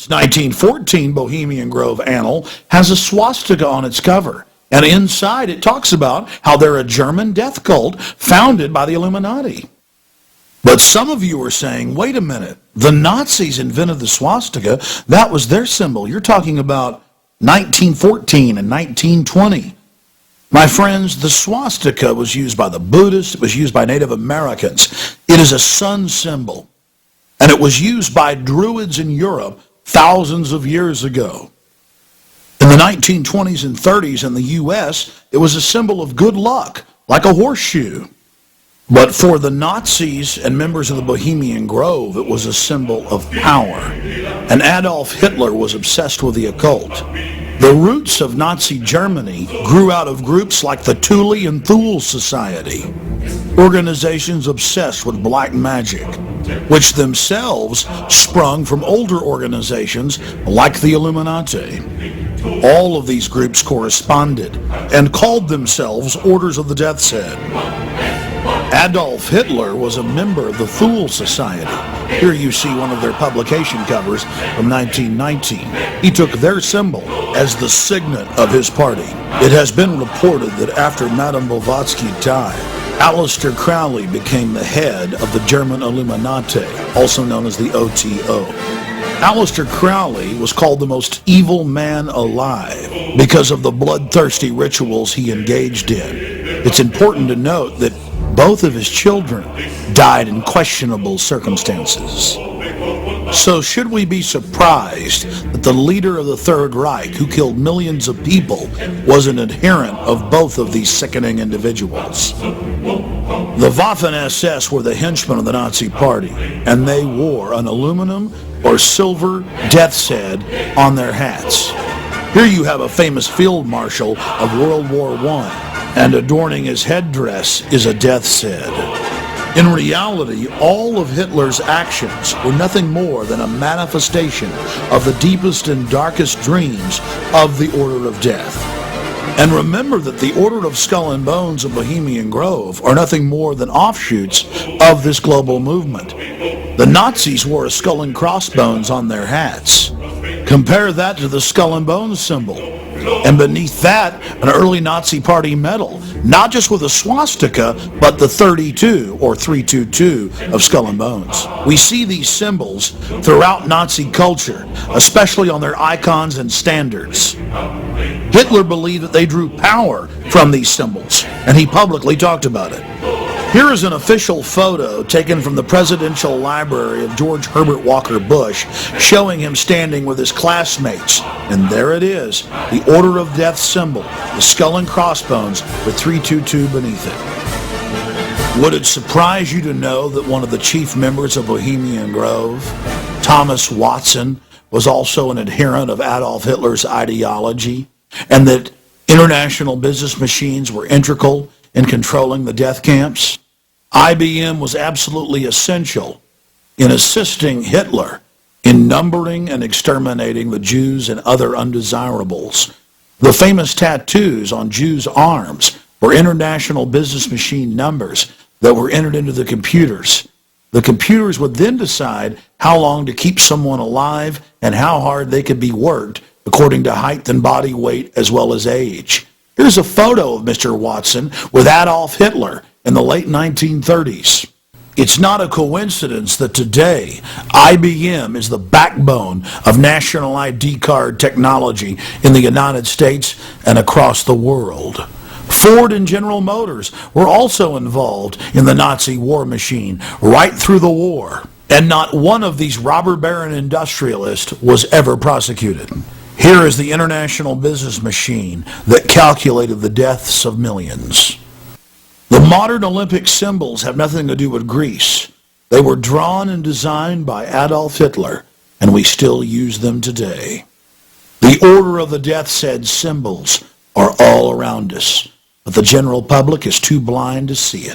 Its 1914 Bohemian Grove Annal has a swastika on its cover, and inside it talks about how they're a German death cult founded by the Illuminati. But some of you are saying, wait a minute, the Nazis invented the swastika. That was their symbol. You're talking about 1914 and 1920. My friends, the swastika was used by the Buddhists. It was used by Native Americans. It is a sun symbol. And it was used by Druids in Europe thousands of years ago. In the 1920s and 30s in the U.S., it was a symbol of good luck, like a horseshoe. But for the Nazis and members of the Bohemian Grove, it was a symbol of power. And Adolf Hitler was obsessed with the occult. The roots of Nazi Germany grew out of groups like the Thule and Thule Society, organizations obsessed with black magic, which themselves sprung from older organizations like the Illuminati. All of these groups corresponded and called themselves Orders of the Death's Head. Adolf Hitler was a member of the Thule Society. Here you see one of their publication covers from 1919. He took their symbol as the signet of his party. It has been reported that after Madame Blavatsky died, Aleister Crowley became the head of the German Illuminati, also known as the OTO. Aleister Crowley was called the most evil man alive because of the bloodthirsty rituals he engaged in. It's important to note that both of his children died in questionable circumstances. So should we be surprised that the leader of the Third Reich, who killed millions of people, was an adherent of both of these sickening individuals? The Waffen-SS were the henchmen of the Nazi Party, and they wore an aluminum or silver death's head on their hats. Here you have a famous field marshal of World War I, and adorning his headdress is a death's head. In reality, all of Hitler's actions were nothing more than a manifestation of the deepest and darkest dreams of the Order of Death. And remember that the Order of Skull and Bones of Bohemian Grove are nothing more than offshoots of this global movement. The Nazis wore a skull and crossbones on their hats. Compare that to the skull and bones symbol. And beneath that, an early Nazi Party medal, not just with a swastika, but the 32 or 322 of Skull and Bones. We see these symbols throughout Nazi culture, especially on their icons and standards. Hitler believed that they drew power from these symbols, and he publicly talked about it. Here is an official photo taken from the Presidential Library of George Herbert Walker Bush, showing him standing with his classmates. And there it is, the Order of Death symbol, the skull and crossbones with 322 beneath it. Would it surprise you to know that one of the chief members of Bohemian Grove, Thomas Watson, was also an adherent of Adolf Hitler's ideology, and that international business machines were integral in controlling the death camps? IBM was absolutely essential in assisting Hitler in numbering and exterminating the Jews and other undesirables. The famous tattoos on Jews' arms were international business machine numbers that were entered into the computers. The computers would then decide how long to keep someone alive and how hard they could be worked according to height and body weight as well as age. Here's a photo of Mr. Watson with Adolf Hitler in the late 1930s. It's not a coincidence that today IBM is the backbone of national ID card technology in the United States and across the world. Ford and General Motors were also involved in the Nazi war machine right through the war, and not one of these robber baron industrialists was ever prosecuted. Here is the international business machine that calculated the deaths of millions. The modern Olympic symbols have nothing to do with Greece. They were drawn and designed by Adolf Hitler, and we still use them today. The Order of the Death's Head symbols are all around us, but the general public is too blind to see it.